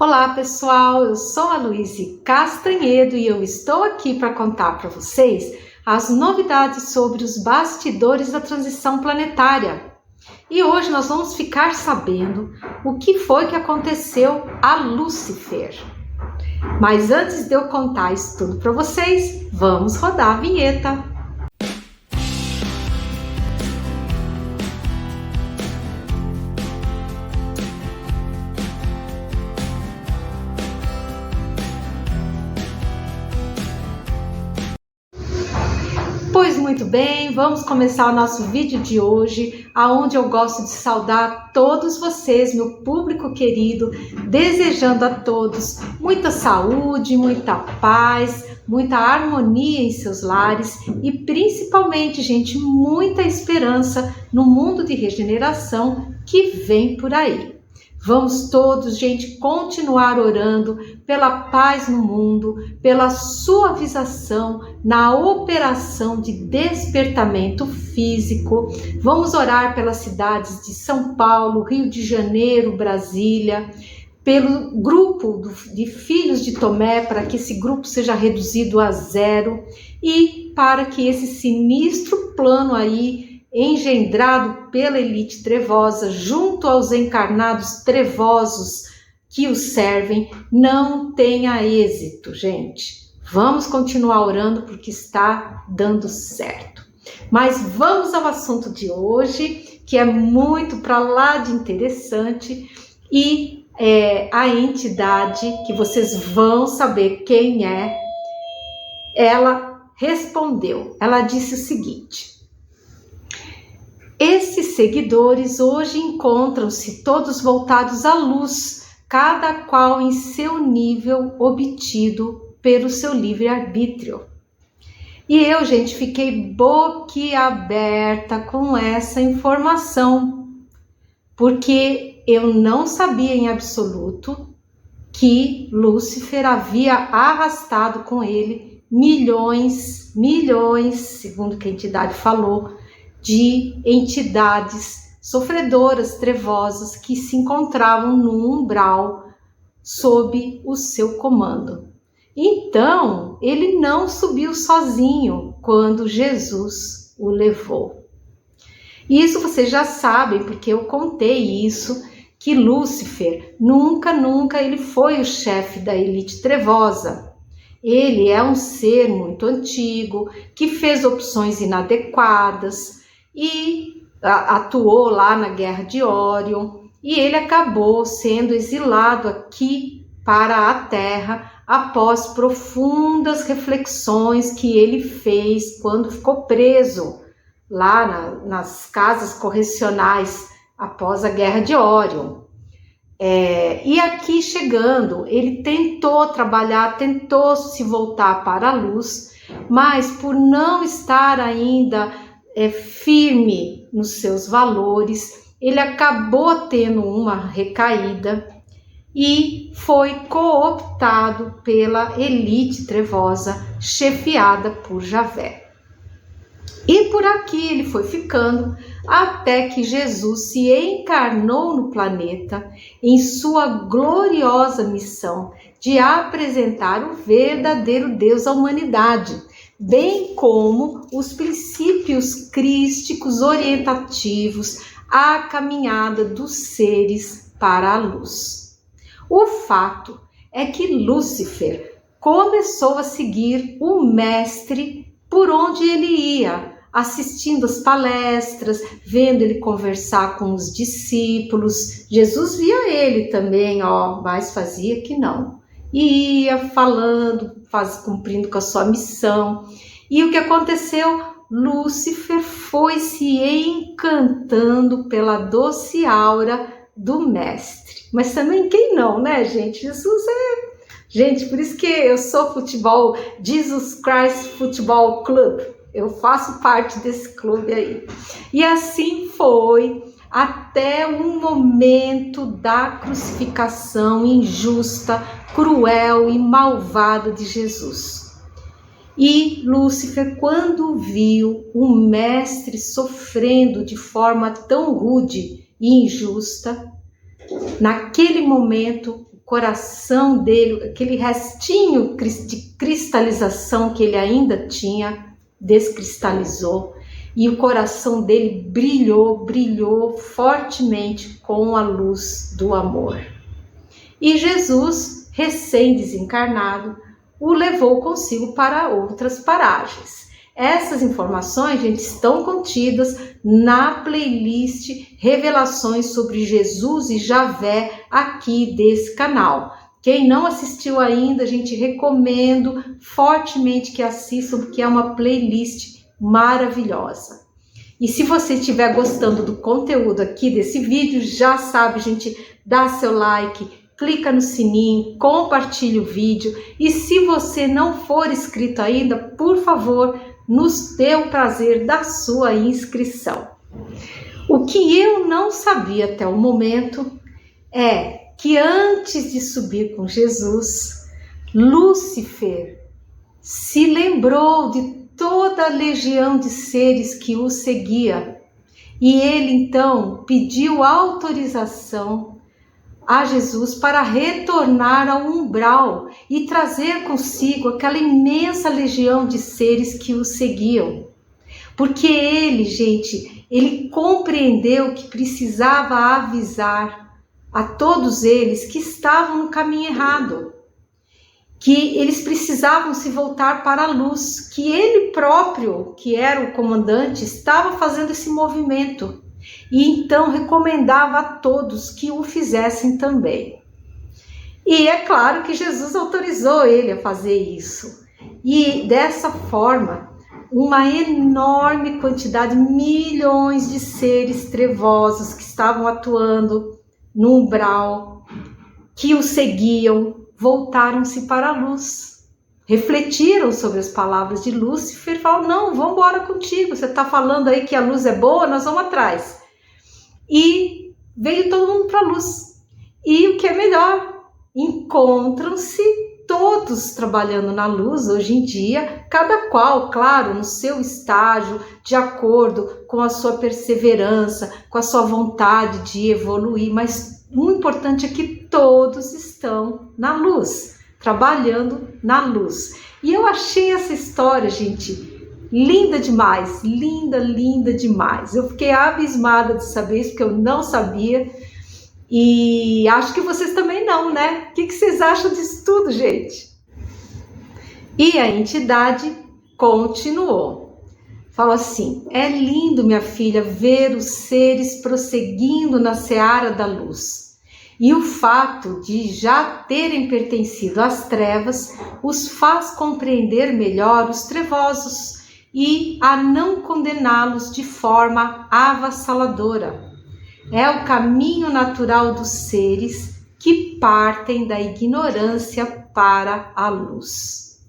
Olá pessoal, eu sou a Luíse Castanhedo e eu estou aqui para contar para vocês as novidades sobre os bastidores da transição planetária. E hoje nós vamos ficar sabendo o que foi que aconteceu a Lúcifer. Mas antes de eu contar isso tudo para vocês, vamos rodar a vinheta. Pois muito bem, vamos começar o nosso vídeo de hoje, aonde eu gosto de saudar todos vocês, meu público querido, desejando a todos muita saúde, muita paz, muita harmonia em seus lares e principalmente, gente, muita esperança no mundo de regeneração que vem por aí. Vamos todos, gente, continuar orando pela paz no mundo, pela suavização na operação de despertamento físico. Vamos orar pelas cidades de São Paulo, Rio de Janeiro, Brasília, pelo grupo de filhos de Tomé, para que esse grupo seja reduzido a zero e para que esse sinistro plano aí engendrado pela elite trevosa, junto aos encarnados trevosos que os servem, não tenha êxito, gente. Vamos continuar orando porque está dando certo. Mas vamos ao assunto de hoje, que é muito para lá de interessante, e a entidade que vocês vão saber quem é, ela respondeu. Ela disse o seguinte: esses seguidores hoje encontram-se todos voltados à luz, cada qual em seu nível obtido pelo seu livre-arbítrio. E eu, gente, fiquei boquiaberta com essa informação, porque eu não sabia em absoluto que Lúcifer havia arrastado com ele milhões, segundo que a entidade falou, de entidades sofredoras, trevosas, que se encontravam no umbral sob o seu comando. Então, ele não subiu sozinho quando Jesus o levou. Isso vocês já sabem, porque eu contei isso, que Lúcifer nunca ele foi o chefe da elite trevosa. Ele é um ser muito antigo, que fez opções inadequadas, e atuou lá na Guerra de Órion, e ele acabou sendo exilado aqui para a Terra após profundas reflexões que ele fez quando ficou preso lá nas casas correcionais após a Guerra de Órion. E aqui chegando, ele tentou trabalhar, tentou se voltar para a luz, mas por não estar ainda firme nos seus valores, ele acabou tendo uma recaída e foi cooptado pela elite trevosa, chefiada por Javé. E por aqui ele foi ficando até que Jesus se encarnou no planeta em sua gloriosa missão de apresentar o verdadeiro Deus à humanidade, bem como os princípios crísticos orientativos à caminhada dos seres para a luz. O fato é que Lúcifer começou a seguir o mestre por onde ele ia, assistindo às palestras, vendo ele conversar com os discípulos. Jesus via ele também, mas fazia que não. E ia falando, cumprindo com a sua missão. E o que aconteceu? Lúcifer foi se encantando pela doce aura do mestre. Mas também quem não, né, gente? Jesus Gente, por isso que eu sou futebol, Jesus Christ Futebol Club. Eu faço parte desse clube aí. E assim foi até um momento da crucificação injusta, cruel e malvada de Jesus. E Lúcifer, quando viu o mestre sofrendo de forma tão rude e injusta, naquele momento coração dele, aquele restinho de cristalização que ele ainda tinha, descristalizou, e o coração dele brilhou fortemente com a luz do amor. E Jesus, recém-desencarnado, o levou consigo para outras paragens. Essas informações, gente, estão contidas na playlist Revelações sobre Jesus e Javé aqui desse canal. Quem não assistiu ainda, gente, recomendo fortemente que assistam, porque é uma playlist maravilhosa. E se você estiver gostando do conteúdo aqui desse vídeo, já sabe, gente, dá seu like, clica no sininho, compartilha o vídeo. E se você não for inscrito ainda, por favor, nos dê o prazer da sua inscrição. O que eu não sabia até o momento é que antes de subir com Jesus, Lúcifer se lembrou de toda a legião de seres que o seguia. E ele então pediu autorização a Jesus para retornar ao umbral e trazer consigo aquela imensa legião de seres que o seguiam. Porque ele, gente, ele compreendeu que precisava avisar a todos eles que estavam no caminho errado, que eles precisavam se voltar para a luz, que ele próprio, que era o comandante, estava fazendo esse movimento. E então recomendava a todos que o fizessem também. E é claro que Jesus autorizou ele a fazer isso. E dessa forma, uma enorme quantidade, milhões de seres trevosos que estavam atuando no umbral, que o seguiam, voltaram-se para a luz. Refletiram sobre as palavras de Lúcifer e falaram: não, vamos embora contigo, você está falando aí que a luz é boa, nós vamos atrás. E veio todo mundo para a luz. E o que é melhor, encontram-se todos trabalhando na luz hoje em dia, cada qual, claro, no seu estágio, de acordo com a sua perseverança, com a sua vontade de evoluir, mas o importante é que todos estão na luz, trabalhando na luz. E eu achei essa história, gente, linda demais, linda demais. Eu fiquei abismada de saber isso, porque eu não sabia. E acho que vocês também não, né? O que vocês acham disso tudo, gente? E a entidade continuou. Falou assim: é lindo, minha filha, ver os seres prosseguindo na seara da luz. E o fato de já terem pertencido às trevas os faz compreender melhor os trevosos e a não condená-los de forma avassaladora. É o caminho natural dos seres que partem da ignorância para a luz.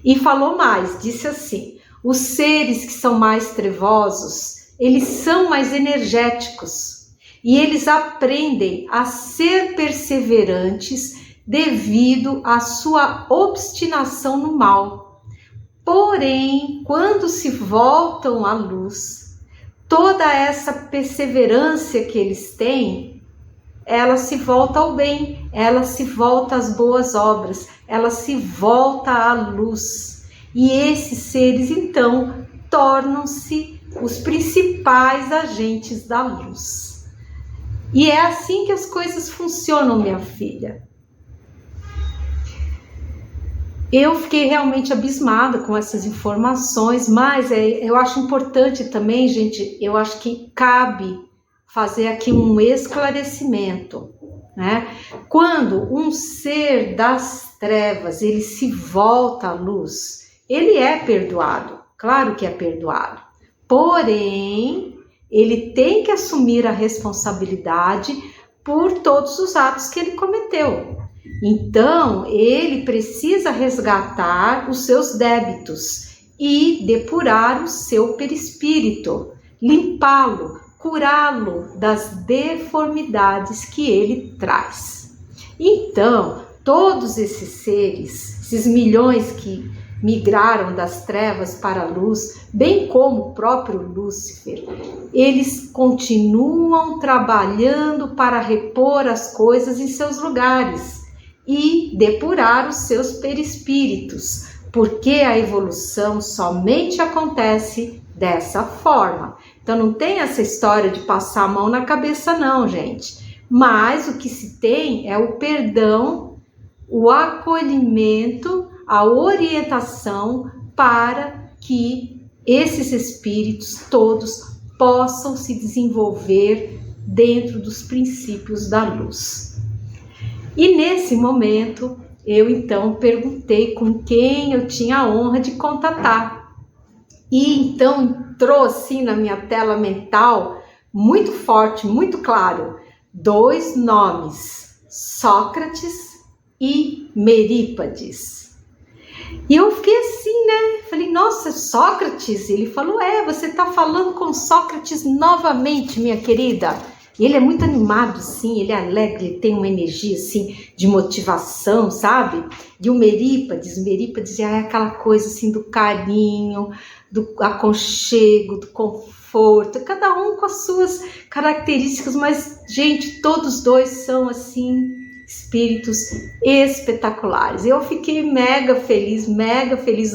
E falou mais, disse assim: os seres que são mais trevosos, eles são mais energéticos e eles aprendem a ser perseverantes devido à sua obstinação no mal. Porém, quando se voltam à luz, toda essa perseverança que eles têm, ela se volta ao bem, ela se volta às boas obras, ela se volta à luz. E esses seres, então, tornam-se os principais agentes da luz. E é assim que as coisas funcionam, minha filha. Eu fiquei realmente abismada com essas informações, mas eu acho importante também, gente, eu acho que cabe fazer aqui um esclarecimento, né? Quando um ser das trevas, ele se volta à luz, ele é perdoado, claro que é perdoado, porém, ele tem que assumir a responsabilidade por todos os atos que ele cometeu. Então, ele precisa resgatar os seus débitos e depurar o seu perispírito, limpá-lo, curá-lo das deformidades que ele traz. Então, todos esses seres, esses milhões migraram das trevas para a luz, bem como o próprio Lúcifer, eles continuam trabalhando para repor as coisas em seus lugares e depurar os seus perispíritos, porque a evolução somente acontece dessa forma. Então não tem essa história de passar a mão na cabeça não, gente. Mas o que se tem é o perdão, o acolhimento, a orientação para que esses espíritos todos possam se desenvolver dentro dos princípios da luz. E nesse momento, eu então perguntei com quem eu tinha a honra de contatar. E então entrou assim na minha tela mental, muito forte, muito claro, 2 nomes, Sócrates e Merípades. E eu fiquei assim, né? Falei, nossa, Sócrates? Ele falou, você tá falando com Sócrates novamente, minha querida. E ele é muito animado, sim, ele é alegre, ele tem uma energia, assim, de motivação, sabe? E o Merípades é aquela coisa, assim, do carinho, do aconchego, do conforto, cada um com as suas características, mas, gente, todos dois são, assim, espíritos espetaculares. Eu fiquei mega feliz,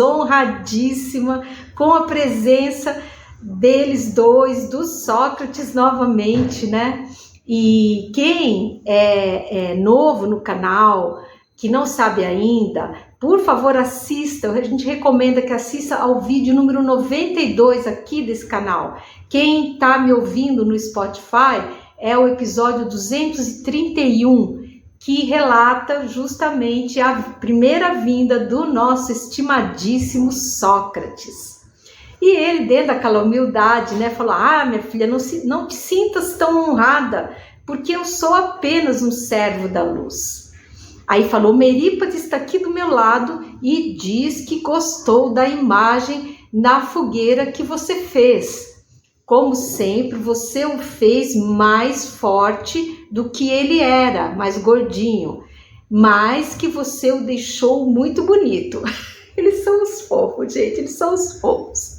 honradíssima com a presença deles dois, do Sócrates novamente, né? E quem é novo no canal, que não sabe ainda, por favor assista, a gente recomenda que assista ao vídeo número 92 aqui desse canal. Quem está me ouvindo no Spotify é o episódio 231, que relata justamente a primeira vinda do nosso estimadíssimo Sócrates. E ele, dentro daquela humildade, né, falou, minha filha, não te sintas tão honrada, porque eu sou apenas um servo da luz. Aí falou, Merípades está aqui do meu lado e diz que gostou da imagem na fogueira que você fez. Como sempre, você o fez mais forte do que ele era, mais gordinho, mas que você o deixou muito bonito. Eles são os fofos, gente, eles são os fofos.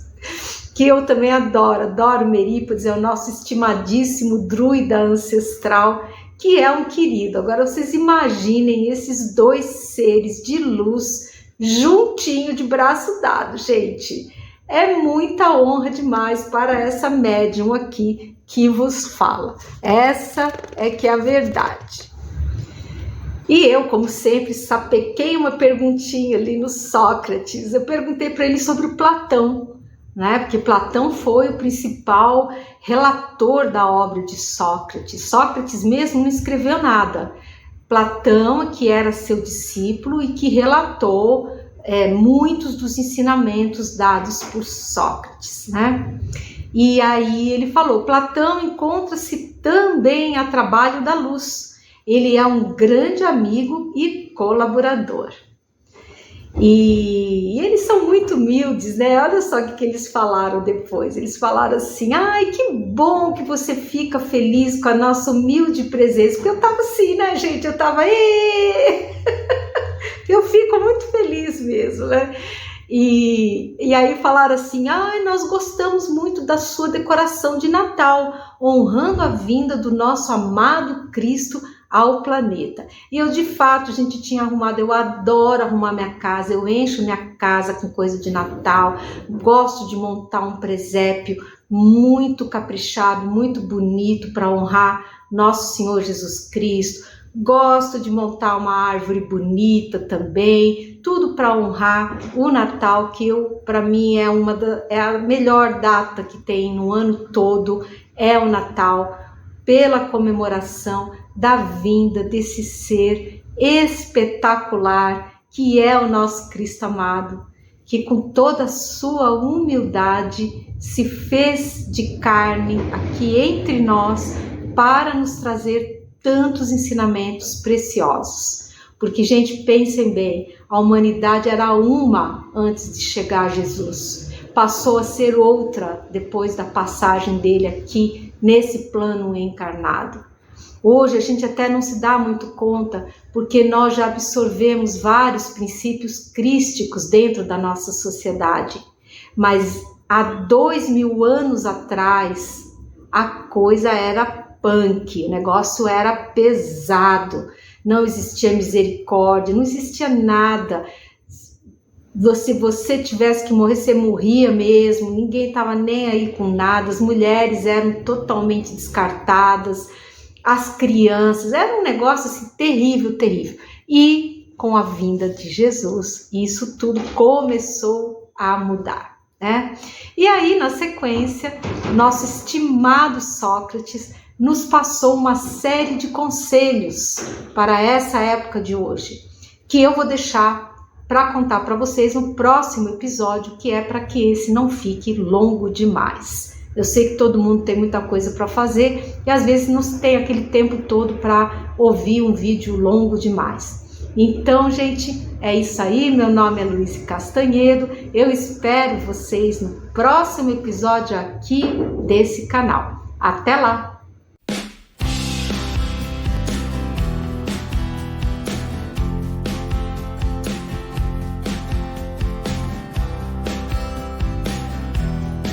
Que eu também adoro Merípades, é o nosso estimadíssimo druida ancestral, que é um querido. Agora vocês imaginem esses dois seres de luz juntinho, de braço dado, gente. É muita honra demais para essa médium aqui que vos fala. Essa é que é a verdade. E eu, como sempre, sapequei uma perguntinha ali no Sócrates. Eu perguntei para ele sobre o Platão, né? Porque Platão foi o principal relator da obra de Sócrates. Sócrates mesmo não escreveu nada. Platão, que era seu discípulo e que relatou muitos dos ensinamentos dados por Sócrates, né? E aí ele falou, Platão encontra-se também a trabalho da luz. Ele é um grande amigo e colaborador. E eles são muito humildes, né? Olha só o que eles falaram depois. Eles falaram assim, que bom que você fica feliz com a nossa humilde presença. Porque eu tava assim, né, gente? Eu tava... Eu fico muito feliz mesmo, né? E aí falaram assim, nós gostamos muito da sua decoração de Natal, honrando a vinda do nosso amado Cristo ao planeta. E eu, de fato, a gente tinha arrumado, eu adoro arrumar minha casa, eu encho minha casa com coisa de Natal, gosto de montar um presépio muito caprichado, muito bonito para honrar nosso Senhor Jesus Cristo, gosto de montar uma árvore bonita também, tudo para honrar o Natal, que para mim é a melhor data que tem no ano todo, é o Natal, pela comemoração da vinda desse ser espetacular que é o nosso Cristo amado, que com toda a sua humildade se fez de carne aqui entre nós para nos trazer tantos ensinamentos preciosos. Porque, gente, pensem bem, a humanidade era uma antes de chegar a Jesus. Passou a ser outra depois da passagem dele aqui nesse plano encarnado. Hoje a gente até não se dá muito conta, porque nós já absorvemos vários princípios crísticos dentro da nossa sociedade. Mas há 2000 anos atrás, a coisa era punk, o negócio era pesado, não existia misericórdia, não existia nada. Se você tivesse que morrer, você morria mesmo, ninguém estava nem aí com nada, as mulheres eram totalmente descartadas, as crianças, era um negócio assim terrível, terrível. E com a vinda de Jesus, isso tudo começou a mudar, né? E aí, na sequência, nosso estimado Sócrates nos passou uma série de conselhos para essa época de hoje, que eu vou deixar para contar para vocês no próximo episódio, que é para que esse não fique longo demais. Eu sei que todo mundo tem muita coisa para fazer e às vezes não tem aquele tempo todo para ouvir um vídeo longo demais. Então, gente, é isso aí. Meu nome é Luíse Castanhedo. Eu espero vocês no próximo episódio aqui desse canal. Até lá!